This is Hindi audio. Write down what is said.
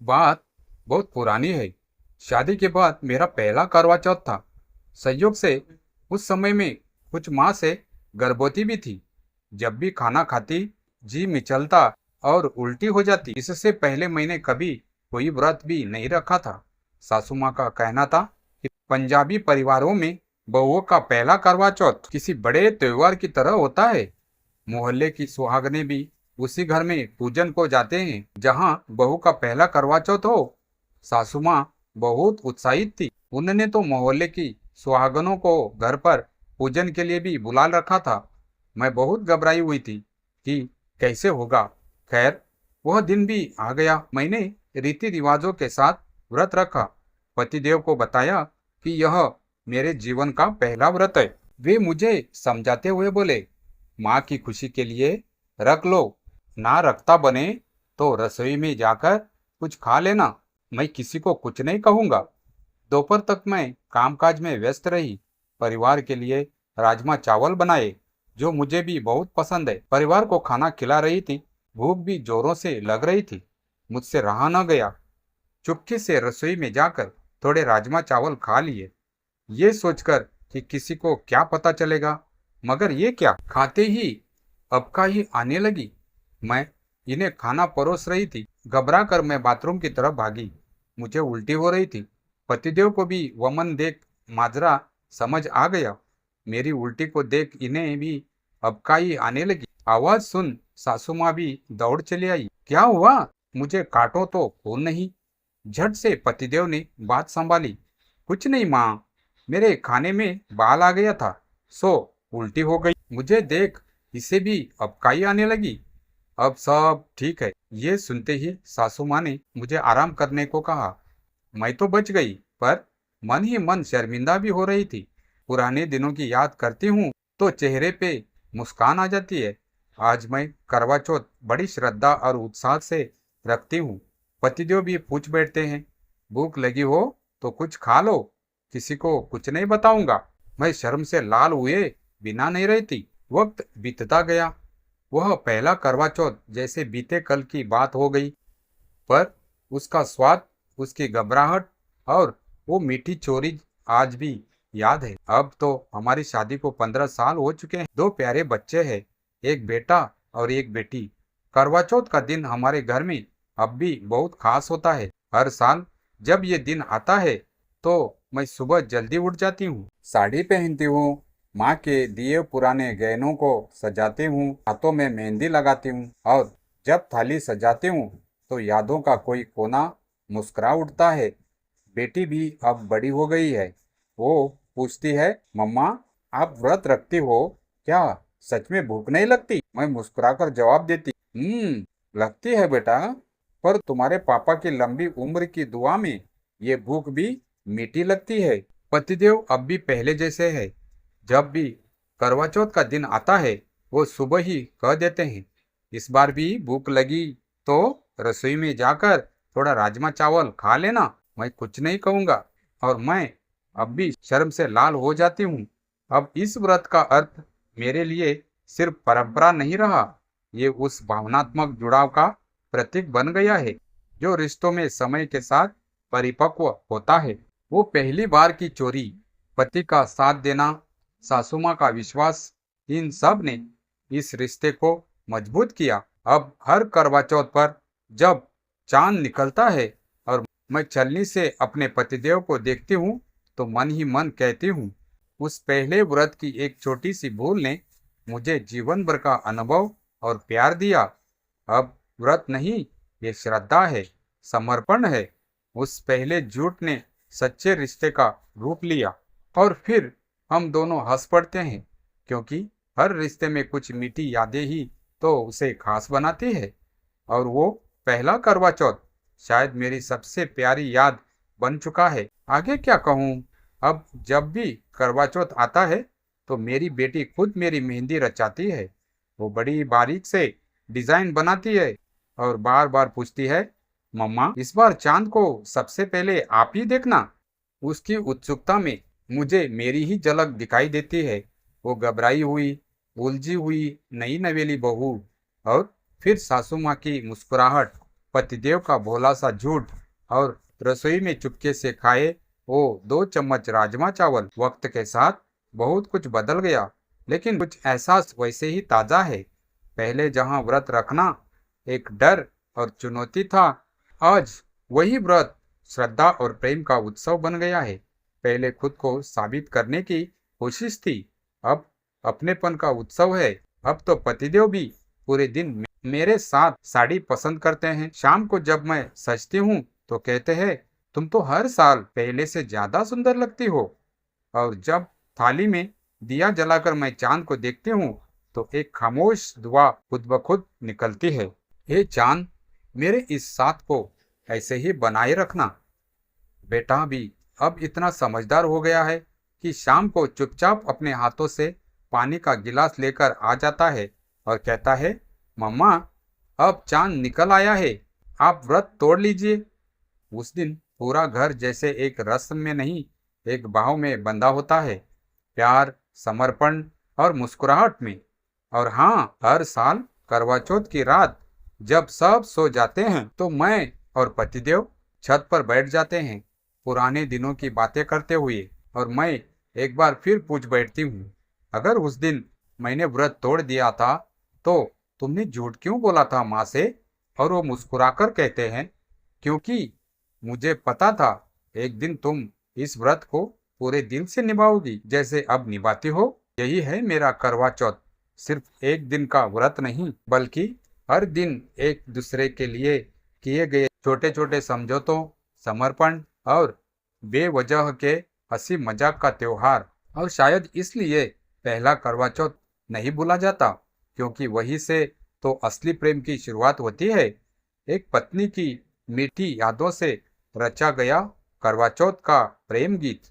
बात बहुत पुरानी है। शादी के बाद मेरा पहला करवा चौथ था। संयोग से उस समय में कुछ माह से गर्भवती भी थी। जब भी खाना खाती जी मिचलता और उल्टी हो जाती। इससे पहले मैंने कभी कोई व्रत भी नहीं रखा था। सासू माँ का कहना था कि पंजाबी परिवारों में बहुओं का पहला करवा चौथ किसी बड़े त्योहार की तरह होता है। मोहल्ले की सुहागनें भी उसी घर में पूजन को जाते हैं जहां बहू का पहला करवा चौथ हो। सासू माँ बहुत उत्साहित थी। उन्होंने तो मोहल्ले की सुहागनों को घर पर पूजन के लिए भी बुला रखा था। मैं बहुत घबराई हुई थी कि कैसे होगा। खैर, वह दिन भी आ गया। मैंने रीति रिवाजों के साथ व्रत रखा। पतिदेव को बताया कि यह मेरे जीवन का पहला व्रत है। वे मुझे समझाते हुए बोले, माँ की खुशी के लिए रख लो, ना रखता बने तो रसोई में जाकर कुछ खा लेना। मैं किसी को कुछ नहीं कहूँगा। दोपहर तक मैं कामकाज में व्यस्त रही। परिवार के लिए राजमा चावल बनाए, जो मुझे भी बहुत पसंद है। परिवार को खाना खिला रही थी। भूख भी जोरों से लग रही थी। मुझसे रहा न गया। चुपके से रसोई में जाकर थोड़े राजमा चावल खा लिए, ये सोचकर कि किसी को क्या पता चलेगा। मगर ये क्या, खाते ही अबका ही आने लगी। मैं इन्हें खाना परोस रही थी। घबरा कर मैं बाथरूम की तरफ भागी। मुझे उल्टी हो रही थी। पतिदेव को भी वमन देख माजरा समझ आ गया। मेरी उल्टी को देख इन्हें भी अबका ही आने लगी। आवाज सुन सासू माँ भी दौड़ चली आई। क्या हुआ? मुझे काटो तो खून नहीं। झट से पतिदेव ने बात संभाली। कुछ नहीं माँ, मेरे खाने में बाल आ गया था, सो उल्टी हो गई। मुझे देख इसे भी अबकाई आने लगी। अब सब ठीक है। ये सुनते ही सासू माँ ने मुझे आराम करने को कहा। मैं तो बच गई, पर मन ही मन शर्मिंदा भी हो रही थी। पुराने दिनों की याद करती हूँ तो चेहरे पे मुस्कान आ जाती है। आज मैं करवा चौथ बड़ी श्रद्धा और उत्साह से रखती हूँ। पतिदेव भी पूछ बैठते हैं, भूख लगी हो तो कुछ खा लो, किसी को कुछ नहीं बताऊंगा। मैं शर्म से लाल हुए बिना नहीं रहती। वक्त बीतता गया। वह पहला करवा चौथ जैसे बीते कल की बात हो गई, पर उसका स्वाद, उसकी घबराहट और वो मीठी चोरी आज भी याद है। अब तो हमारी शादी को 15 साल हो चुके हैं। 2 प्यारे बच्चे हैं, एक बेटा और एक बेटी। करवा चौथ का दिन हमारे घर में अब भी बहुत खास होता है। हर साल जब ये दिन आता है तो मैं सुबह जल्दी उठ जाती हूँ, साड़ी पहनती हूँ, माँ के दिए पुराने गहनों को सजाती हूँ, हाथों में मेहंदी लगाती हूँ और जब थाली सजाती हूँ तो यादों का कोई कोना मुस्कुरा उठता है। बेटी भी अब बड़ी हो गई है। वो पूछती है, मम्मा आप व्रत रखती हो क्या? सच में भूख नहीं लगती? मैं मुस्कुराकर जवाब देती, लगती है बेटा, पर तुम्हारे पापा की लंबी उम्र की दुआ में ये भूख भी मीठी लगती है। पतिदेव अब भी पहले जैसे है। जब भी करवा चौथ का दिन आता है वो सुबह ही कह देते हैं, इस बार भी भूख लगी तो रसोई में जाकर थोड़ा राजमा चावल खा लेना। मैं कुछ नहीं कहूँगा और मैं अब भी शर्म से लाल हो जाती हूँ। अब इस व्रत का अर्थ मेरे लिए सिर्फ परंपरा नहीं रहा, ये उस भावनात्मक जुड़ाव का प्रतीक बन गया है जो रिश्तों में समय के साथ परिपक्व होता है। वो पहली बार की चोरी, पति का साथ देना, सासू माँ का विश्वास, इन सब ने इस रिश्ते को मजबूत किया। अब हर करवा चौथ पर जब चांद निकलता है और मैं छलनी से अपने पतिदेव को देखती हूँ तो मन ही मन कहती हूँ, उस पहले व्रत की एक छोटी सी भूल ने मुझे जीवन भर का अनुभव और प्यार दिया। अब व्रत नहीं, ये श्रद्धा है, समर्पण है। उस पहले झूठ ने सच्चे रिश्ते का रूप लिया और फिर हम दोनों हंस पड़ते हैं, क्योंकि हर रिश्ते में कुछ मीठी यादें ही तो उसे खास बनाती है। और वो पहला करवा चौथ शायद मेरी सबसे प्यारी याद बन चुका है। आगे क्या कहूँ? अब जब भी करवा चौथ आता है तो मेरी बेटी खुद मेरी मेहंदी रचाती है। वो बड़ी बारीक से डिजाइन बनाती है और बार बार पूछती है, मम्मा इस बार चांद को सबसे पहले आप ही देखना। उसकी उत्सुकता में मुझे मेरी ही झलक दिखाई देती है। वो घबराई हुई, उलझी हुई नई नवेली बहू और फिर सासू माँ की मुस्कुराहट पतिदेव का भोला सा झूठ और रसोई में चुपके से खाए वो 2 चम्मच राजमा चावल। वक्त के साथ बहुत कुछ बदल गया, लेकिन कुछ एहसास वैसे ही ताजा है। पहले जहां व्रत रखना एक डर और चुनौती था, आज वही व्रत श्रद्धा और प्रेम का उत्सव बन गया है। पहले खुद को साबित करने की कोशिश थी, अब अपनेपन का उत्सव है। अब तो पतिदेव भी पूरे दिन मेरे साथ साड़ी पसंद करते हैं। शाम को जब मैं सजती हूँ तो कहते हैं, तुम तो हर साल पहले से ज्यादा सुंदर लगती हो। और जब थाली में दिया जलाकर मैं चांद को देखती हूँ तो एक खामोश दुआ खुद ब खुद निकलती है, हे चांद, मेरे इस साथ को ऐसे ही बनाए रखना। बेटा भी अब इतना समझदार हो गया है कि शाम को चुपचाप अपने हाथों से पानी का गिलास लेकर आ जाता है और कहता है, मम्मा, अब चांद निकल आया है, आप व्रत तोड़ लीजिए। उस दिन पूरा घर जैसे एक रस्म में नहीं, एक बाहों में बंधा होता है, प्यार, समर्पण और मुस्कुराहट में। और हाँ, हर साल करवा चौथ की रात जब सब सो जाते हैं तो मैं और पतिदेव छत पर बैठ जाते हैं, पुराने दिनों की बातें करते हुए। और मैं एक बार फिर पूछ बैठती हूँ, अगर उस दिन मैंने व्रत तोड़ दिया था तो तुमने झूठ क्यों बोला था माँ से? और वो मुस्कुराकर कहते हैं, क्योंकि मुझे पता था एक दिन तुम इस व्रत को पूरे दिल से निभाओगी जैसे अब निभाती हो। यही है मेरा करवा चौथ, सिर्फ एक दिन का व्रत नहीं, बल्कि हर दिन एक दूसरे के लिए किए गए छोटे छोटे समझौतों, समर्पण और बेवजह के हंसी मजाक का त्योहार। और शायद इसलिए पहला करवा चौथ नहीं भूला जाता, क्योंकि वहीं से तो असली प्रेम की शुरुआत होती है। एक पत्नी की मीठी यादों से रचा गया करवा चौथ का प्रेम गीत।